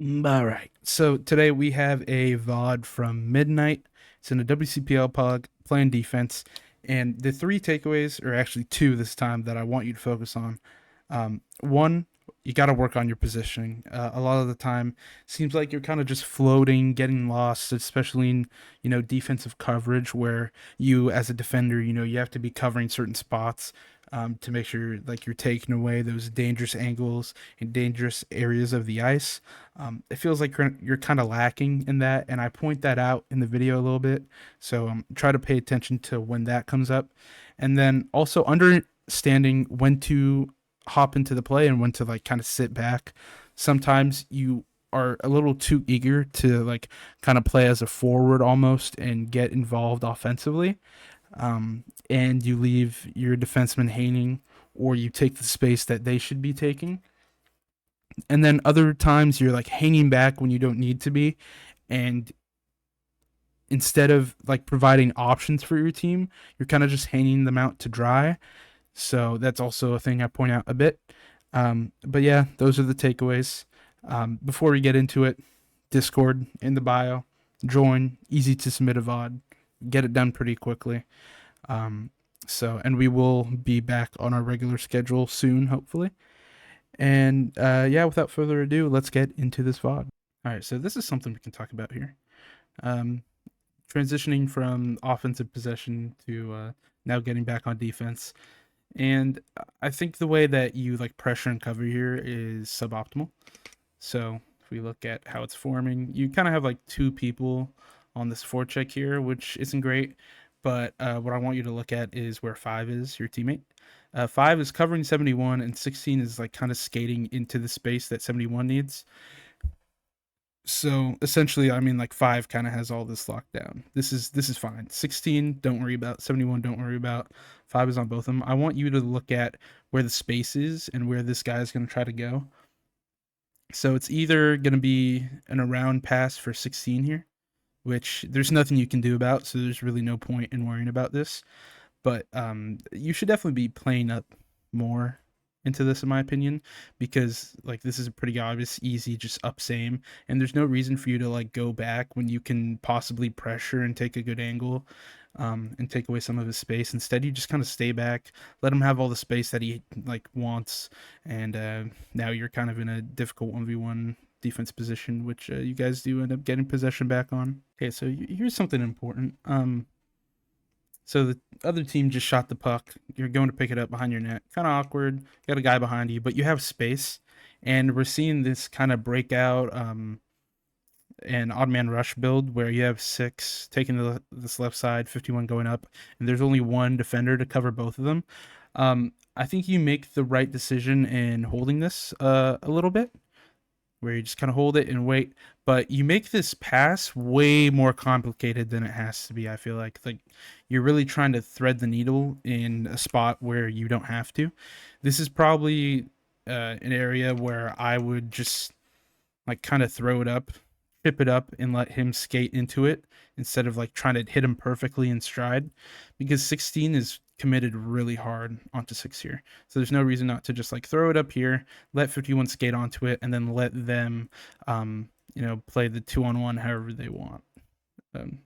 All right. So today we have a VOD from Midnight. It's in a WCPL pug playing defense. And the three takeaways, or actually two this time, that I want you to focus on. One, you got to work on your positioning. A lot of the time, seems like you're kind of just floating, getting lost, especially in defensive coverage, where you as a defender, you have to be covering certain spots to make sure like you're taking away those dangerous angles and dangerous areas of the ice. It feels like you're kind of lacking in that, and I point that out in the video a little bit. So try to pay attention to when that comes up, and then also understanding when to hop into the play and when to like kind of sit back. Sometimes you are a little too eager to like kind of play as a forward almost and get involved offensively, and you leave your defenseman hanging, or you take the space that they should be taking. And then other times you're like hanging back when you don't need to be, and instead of like providing options for your team, you're kind of just hanging them out to dry. So that's also a thing I point out a bit. But yeah, those are the takeaways. Before we get into it, Discord in the bio, join, easy to submit a VOD, get it done pretty quickly. Um, and we will be back on our regular schedule soon, hopefully. And yeah, without further ado, let's get into this VOD. All right, so this is something we can talk about here. Um, Transitioning from offensive possession to now getting back on defense. And I think the way that you like pressure and cover here is suboptimal. So if we look at how it's forming, you kind of have like two people on this forecheck here, which isn't great. But what I want you to look at is where 5 is, your teammate. 5 is covering 71, and 16 is like kind of skating into the space that 71 needs. So essentially, I mean, like 5 kind of has all this locked down. This is fine. 16, don't worry about. 71, don't worry about. 5 is on both of them. I want you to look at where the space is and where this guy is going to try to go. So it's either going to be an around pass for 16 here, which there's nothing you can do about. So there's really no point in worrying about this. But you should definitely be playing up more into this, in my opinion, because like this is a pretty obvious, easy, just up same, and there's no reason for you to like go back when you can possibly pressure and take a good angle, and take away some of his space. Instead, you just kind of stay back, let him have all the space that he like wants, and now you're kind of in a difficult 1v1 defense position, which you guys do end up getting possession back on. Okay, so here's something important. So the other team just shot the puck. You're going to pick it up behind your net. Kind of awkward. You got a guy behind you, but you have space. And we're seeing this kind of breakout and odd man rush build where you have 6 taking this left side, 51 going up, and there's only one defender to cover both of them. I think you make the right decision in holding this a little bit, where you just kind of hold it and wait. But you make this pass way more complicated than it has to be. I feel like you're really trying to thread the needle in a spot where you don't have to. This is probably an area where I would just like kind of throw it up, chip it up, and let him skate into it instead of like trying to hit him perfectly in stride, because 16 is committed really hard onto 6 here. So there's no reason not to just like throw it up here, let 51 skate onto it, and then let them, play the 2-on-1 however they want. Um,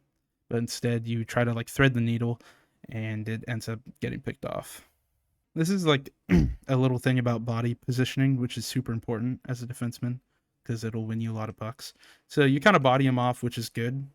but instead, you try to like thread the needle, and it ends up getting picked off. This is like a little thing about body positioning, which is super important as a defenseman because it'll win you a lot of pucks. So you kind of body him off, which is good.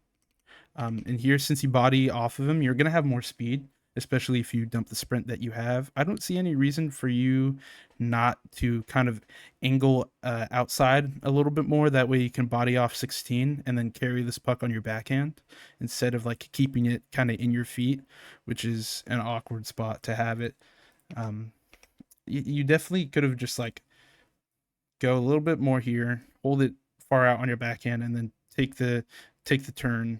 And here, since you body off of him, you're going to have more speed, especially if you dump the sprint that you have. I don't see any reason for you not to kind of angle outside a little bit more. That way you can body off 16 and then carry this puck on your backhand instead of like keeping it kind of in your feet, which is an awkward spot to have it. Um, you definitely could have just like go a little bit more here, hold it far out on your backhand, and then take the turn,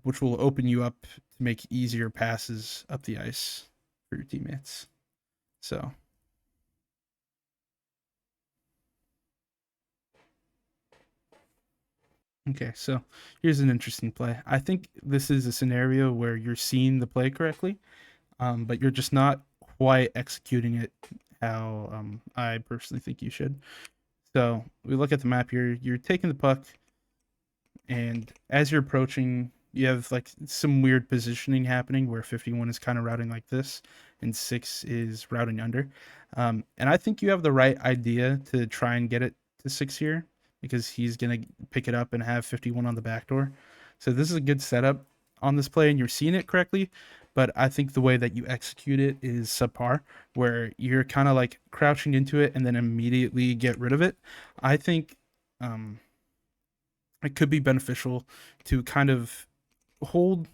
which will open you up to make easier passes up the ice for your teammates. So okay, so here's an interesting play. I think this is a scenario where you're seeing the play correctly, but you're just not quite executing it how I personally think you should. So we look at the map here. You're taking the puck, and as you're approaching, you have like some weird positioning happening where 51 is kind of routing like this, and 6 is routing under. And I think you have the right idea to try and get it to 6 here because he's gonna pick it up and have 51 on the back door. So this is a good setup on this play, and you're seeing it correctly. But I think the way that you execute it is subpar, where you're kind of like crouching into it and then immediately get rid of it. I think um, it could be beneficial to kind of hold.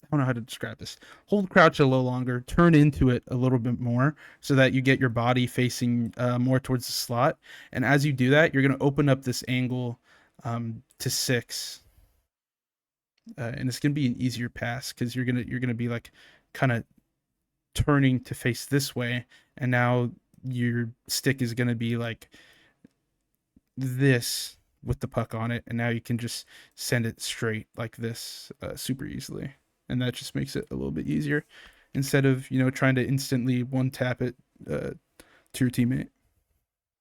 I don't know how to describe this. Hold crouch a little longer, turn into it a little bit more, so that you get your body facing more towards the slot. And as you do that, you're going to open up this angle to 6, and it's going to be an easier pass because you're gonna be like kind of turning to face this way, and now your stick is going to be like this with the puck on it, and now you can just send it straight like this super easily, and that just makes it a little bit easier instead of trying to instantly one tap it to your teammate.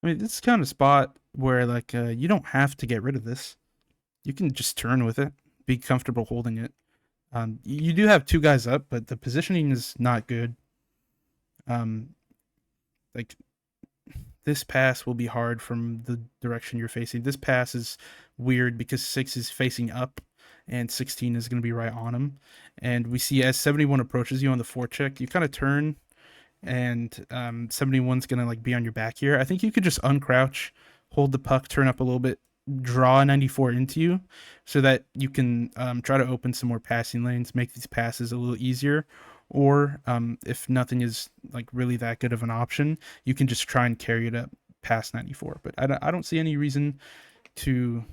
I mean, this is kind of spot where like you don't have to get rid of this. You can just turn with it, be comfortable holding it. You do have 2 guys up, but the positioning is not good. Like this pass will be hard from the direction you're facing. This pass is weird because 6 is facing up and 16 is going to be right on him. And we see as 71 approaches you on the forecheck, you kind of turn, and 71's going to like be on your back here. I think you could just uncrouch, hold the puck, turn up a little bit, draw 94 into you so that you can try to open some more passing lanes, make these passes a little easier. Or if nothing is like really that good of an option, you can just try and carry it up past 94. But I don't see any reason to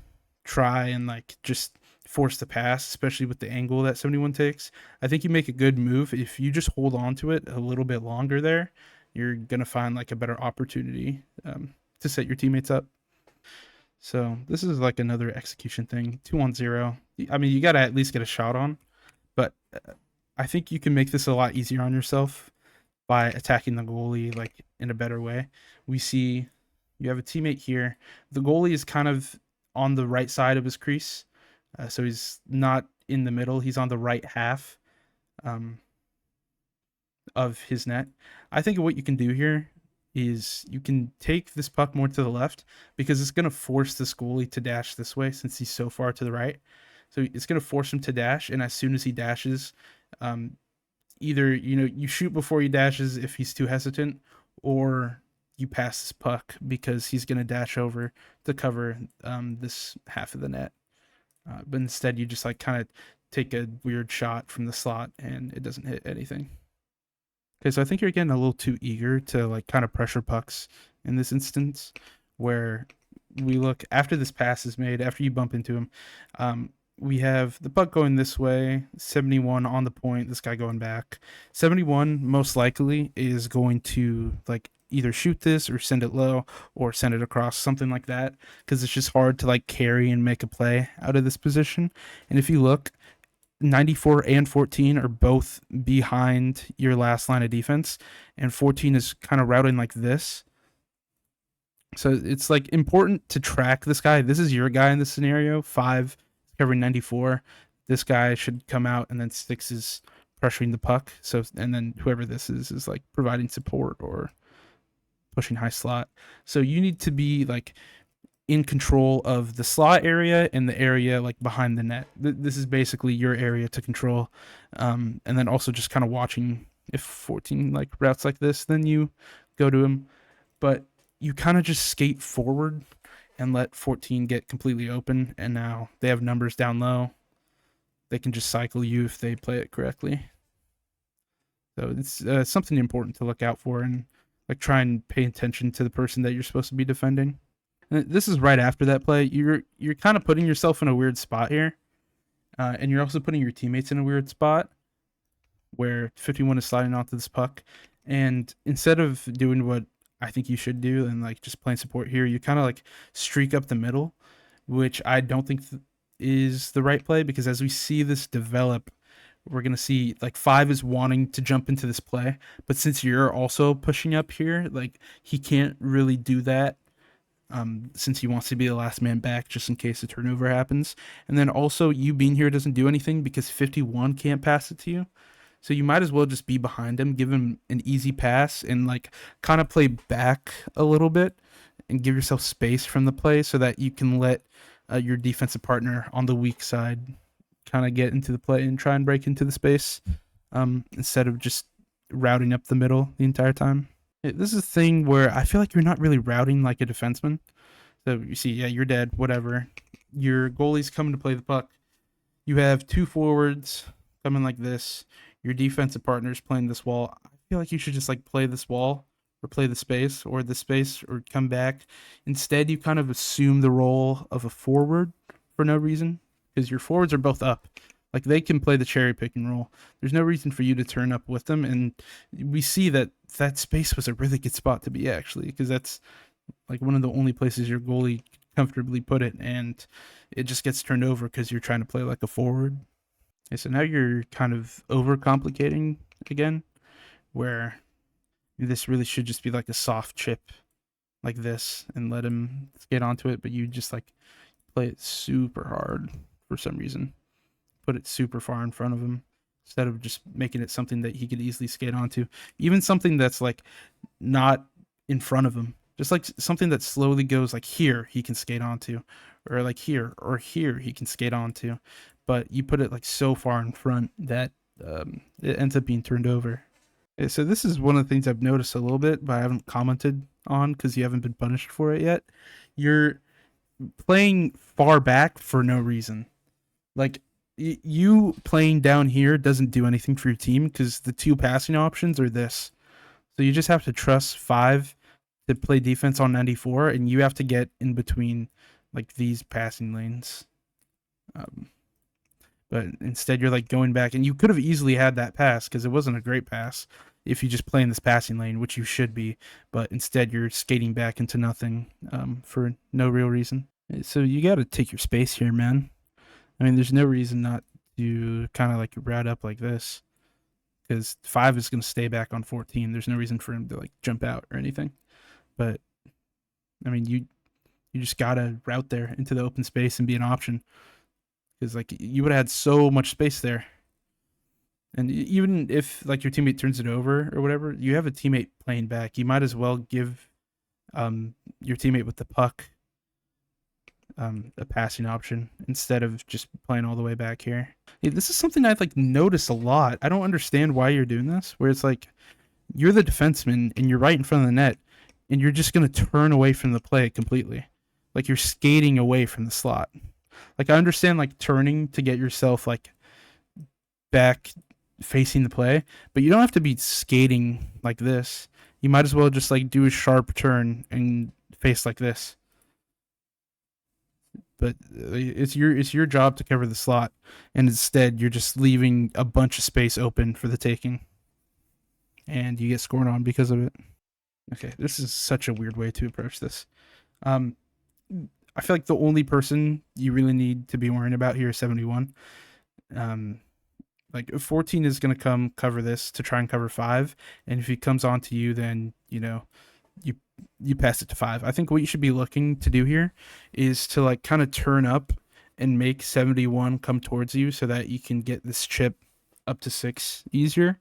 try and like just force the pass, especially with the angle that 71 takes. I think you make a good move if you just hold on to it a little bit longer there. You're gonna find like a better opportunity to set your teammates up. So this is like another execution thing. 2-on-0. I mean, you gotta at least get a shot on, but I think you can make this a lot easier on yourself by attacking the goalie like in a better way. We see you have a teammate here. The goalie is kind of on the right side of his crease, so he's not in the middle. He's on the right half um, of his net. I think what you can do here is you can take this puck more to the left because it's going to force this goalie to dash this way since he's so far to the right. So it's going to force him to dash, and as soon as he dashes, either you shoot before he dashes if he's too hesitant, or you pass this puck because he's going to dash over to cover this half of the net. But instead, you just like kind of take a weird shot from the slot, and it doesn't hit anything. Okay, so I think you're getting a little too eager to like kind of pressure pucks in this instance, where we look after this pass is made, after you bump into him, we have the puck going this way, 71 on the point, this guy going back. 71 most likely is going to like either shoot this or send it low or send it across, something like that, because it's just hard to like carry and make a play out of this position. And if you look, 94 and 14 are both behind your last line of defense, and 14 is kind of routing like this. So it's like important to track this guy. This is your guy in this scenario. 5 covering 94. This guy should come out, and then 6 is pressuring the puck. So, and then whoever this is like providing support or pushing high slot. So you need to be like in control of the slot area and the area like behind the net. This is basically your area to control, and then also just kind of watching if 14 like routes like this, then you go to him. But you kind of just skate forward and let 14 get completely open, and now they have numbers down low. They can just cycle you if they play it correctly. So it's something important to look out for, and like try and pay attention to the person that you're supposed to be defending. And this is right after that play. You're kind of putting yourself in a weird spot here, and you're also putting your teammates in a weird spot where 51 is sliding onto this puck, and instead of doing what I think you should do and like just playing support here, you kind of like streak up the middle, which I don't think is the right play, because as we see this develop, we're going to see like 5 is wanting to jump into this play, but since you're also pushing up here, like he can't really do that since he wants to be the last man back just in case a turnover happens. And then also, you being here doesn't do anything because 51 can't pass it to you. So you might as well just be behind him, give him an easy pass, and like kind of play back a little bit and give yourself space from the play so that you can let your defensive partner on the weak side kind of get into the play and try and break into the space instead of just routing up the middle the entire time. This is a thing where I feel like you're not really routing like a defenseman. So you see, yeah, you're dead, whatever. Your goalie's coming to play the puck. You have two forwards coming like this. Your defensive partner's playing this wall. I feel like you should just like play this wall or play the space or come back. Instead, you kind of assume the role of a forward for no reason because your forwards are both up. Like they can play the cherry picking role. There's no reason for you to turn up with them, and we see that that space was a really good spot to be actually because that's like one of the only places your goalie comfortably put it, and it just gets turned over because you're trying to play like a forward. Okay, so now you're kind of overcomplicating again, where this really should just be like a soft chip like this and let him skate onto it, but you just like play it super hard for some reason. Put it super far in front of him instead of just making it something that he could easily skate onto. Even something that's like not in front of him. Just like something that slowly goes like here he can skate onto, or like here or here he can skate onto. But you put it like so far in front that it ends up being turned over. So this is one of the things I've noticed a little bit, but I haven't commented on because you haven't been punished for it yet. You're playing far back for no reason. Like you playing down here doesn't do anything for your team because the two passing options are this. So you just have to trust 5 to play defense on 94, and you have to get in between like these passing lanes. But instead, you're like going back, and you could have easily had that pass because it wasn't a great pass if you just play in this passing lane, which you should be. But instead, you're skating back into nothing for no real reason. So you got to take your space here, man. I mean, there's no reason not to kind of like route up like this because 5 is going to stay back on 14. There's no reason for him to like jump out or anything. But I mean, you just got to route there into the open space and be an option because like you would have had so much space there. And even if like your teammate turns it over or whatever, you have a teammate playing back. You might as well give your teammate with the puck a passing option instead of just playing all the way back here. Yeah, this is something I've like noticed a lot. I don't understand why you're doing this. Where it's like you're the defenseman and you're right in front of the net, and you're just gonna turn away from the play completely. Like you're skating away from the slot. Like I understand like turning to get yourself like back facing the play, but you don't have to be skating like this. You might as well just like do a sharp turn and face like this. But it's your job to cover the slot, and instead you're just leaving a bunch of space open for the taking, and you get scored on because of it. Okay, this is such a weird way to approach this. Um, I feel like the only person you really need to be worrying about here is 71. Like 14 is going to come cover this to try and cover 5, and if he comes on to you, then you pass it to 5. I think what you should be looking to do here is to like kind of turn up and make 71 come towards you so that you can get this chip up to 6 easier.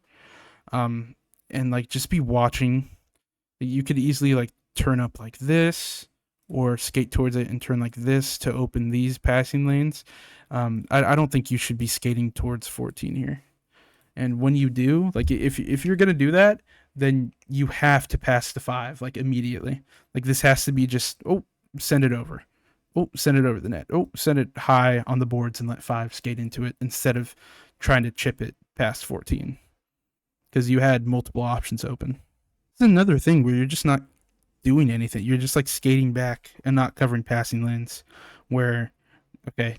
And like just be watching. You could easily like turn up like this or skate towards it and turn like this to open these passing lanes. I don't think you should be skating towards 14 here. And when you do, like if you're gonna do that, then you have to pass the 5 like immediately. Like this has to be just send it over. Send it over the net. Send it high on the boards and let 5 skate into it instead of trying to chip it past 14. Because you had multiple options open. It's another thing where you're just not doing anything. You're just like skating back and not covering passing lanes. Where, okay,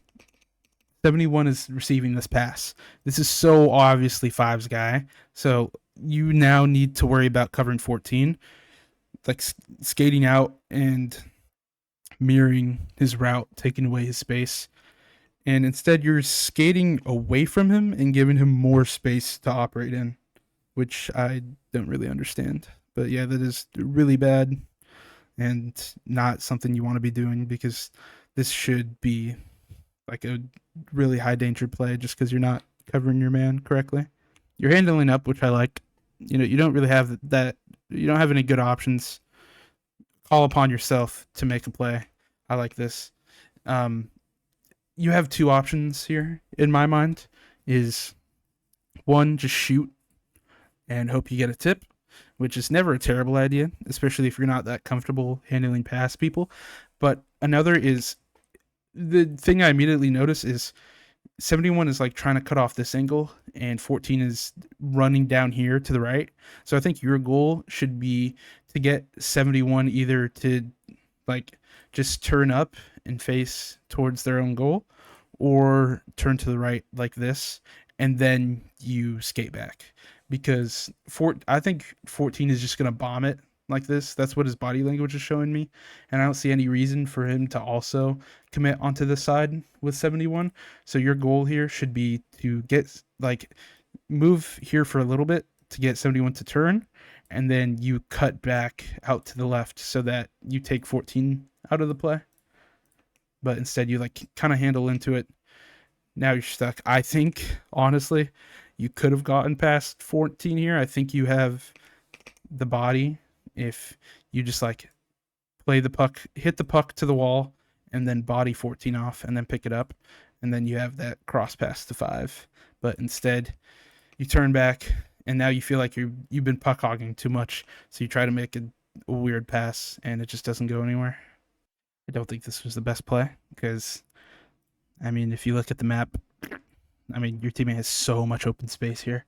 71 is receiving this pass. This is so obviously 5's guy. So you now need to worry about covering 14, like skating out and mirroring his route, taking away his space. And instead, you're skating away from him and giving him more space to operate in, which I don't really understand. But yeah, that is really bad. and not something you want to be doing, because this should be like a really high danger play just because you're not covering your man correctly. You're handling up, which I like. You don't really have that. You don't have any good options. Call upon yourself to make a play. I like this. Um, you have two options here in my mind. Is one, just shoot and hope you get a tip, which is never a terrible idea, especially if you're not that comfortable handling past people. But another is, the thing I immediately notice is 71 is like trying to cut off this angle, and 14 is running down here to the right. So I think your goal should be to get 71 either to like just turn up and face towards their own goal, or turn to the right like this, and then you skate back. Because I think 14 is just gonna bomb it like this. That's what his body language is showing me, and I don't see any reason for him to also commit onto this side with 71. So your goal here should be to get like move here for a little bit to get 71 to turn, and then you cut back out to the left so that you take 14 out of the play. But instead you like kind of handle into it. Now you're stuck. I think honestly you could have gotten past 14 here. I think you have the body if you just like play the puck, hit the puck to the wall, and then body 14 off, and then pick it up, and then you have that cross pass to 5. But instead, you turn back, and now you feel like you've been puck hogging too much, so you try to make a weird pass, and it just doesn't go anywhere. I don't think this was the best play, because, I mean, if you look at the map, I mean, your teammate has so much open space here,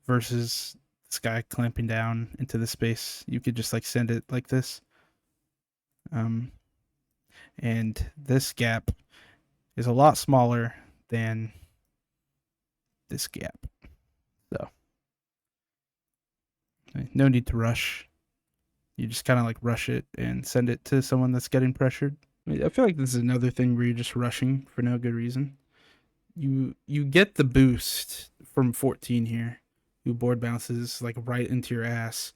versus this guy clamping down into the space. You could just like send it like this. And this gap is a lot smaller than this gap. So no need to rush. You just kind of like rush it and send it to someone that's getting pressured. I feel like this is another thing where you're just rushing for no good reason. You get the boost from 14 here, who board bounces like right into your ass.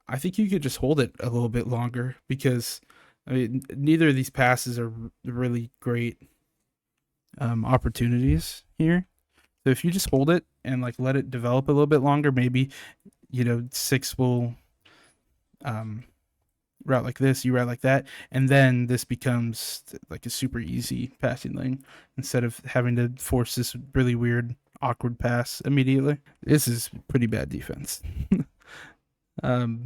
I think you could just hold it a little bit longer, because I mean, neither of these passes are really great opportunities here. So if you just hold it and like let it develop a little bit longer, maybe 6 will route like this, you route like that, and then this becomes like a super easy passing lane instead of having to force this really weird awkward pass immediately. This is pretty bad defense. So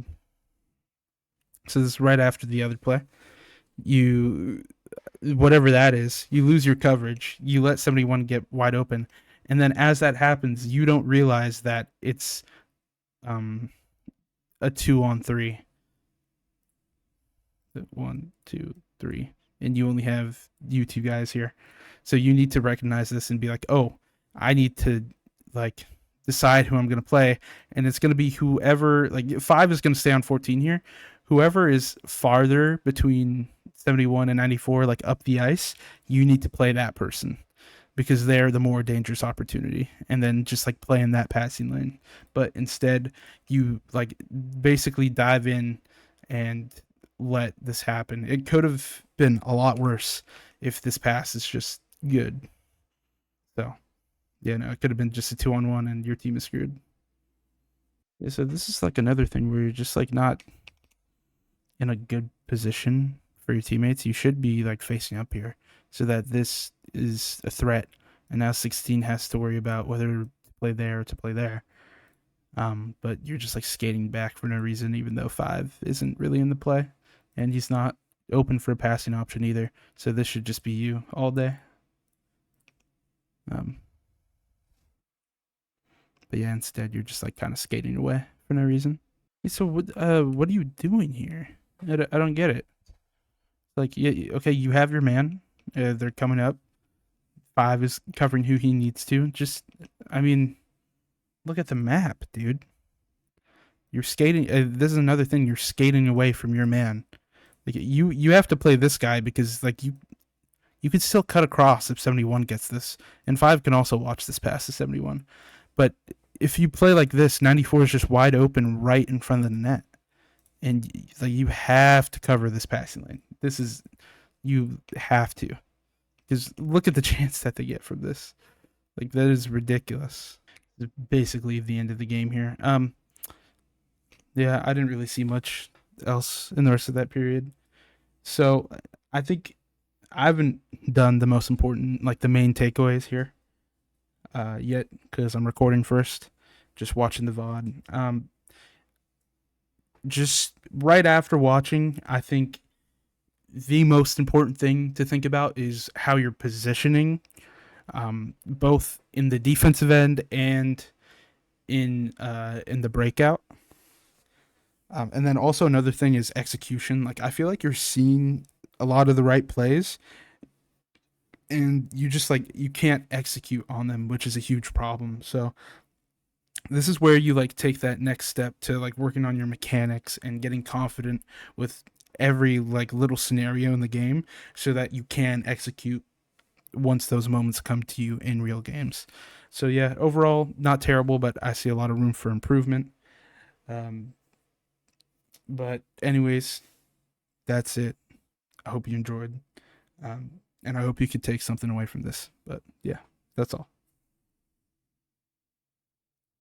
this is right after the other play. You, whatever that is, you lose your coverage. You let 71 get wide open, and then as that happens, you don't realize that it's a 2-on-3. 1, 2, 3, and you only have you two guys here. So you need to recognize this and be like, oh, I need to like decide who I'm going to play, and it's going to be whoever, like 5 is going to stay on 14 here. Whoever is farther between 71 and 94, like up the ice, you need to play that person, because they're the more dangerous opportunity, and then just like play in that passing lane. But instead, you like basically dive in and let this happen. It could have been a lot worse if this pass is just good. So, yeah, no, it could have been just a 2-on-1 and your team is screwed. Yeah, so this is like another thing where you're just like not in a good position for your teammates. You should be like facing up here so that this is a threat, and now 16 has to worry about whether to play there or to play there. But you're just like skating back for no reason, even though 5 isn't really in the play, and he's not open for a passing option either. So this should just be you all day. But yeah, instead you're just like kind of skating away for no reason. So what are you doing here? I don't get it. Like, yeah, okay, you have your man. They're coming up. 5 is covering who he needs to. Just, I mean, look at the map, dude. You're skating. This is another thing. You're skating away from your man. Like you have to play this guy, because like you can still cut across if 71 gets this, and 5 can also watch this pass to 71. But if you play like this, 94 is just wide open right in front of the net. and like you have to cover this passing lane. This is you have to, because look at the chance that they get from this. Like that is ridiculous. It's basically the end of the game here. Yeah, I didn't really see much else in the rest of that period. So I think I haven't done the most important, like the main takeaways here yet, because I'm recording first, just watching the VOD. Just right after watching, I think the most important thing to think about is how you're positioning, both in the defensive end and in the breakout. And then also another thing is execution. Like I feel like you're seeing a lot of the right plays, and you just like you can't execute on them, which is a huge problem. So this is where you like take that next step to like working on your mechanics and getting confident with every like little scenario in the game so that you can execute once those moments come to you in real games. So yeah, overall not terrible, but I see a lot of room for improvement. Um, but anyways, that's it. I hope you enjoyed, and I hope you could take something away from this. But yeah, that's all.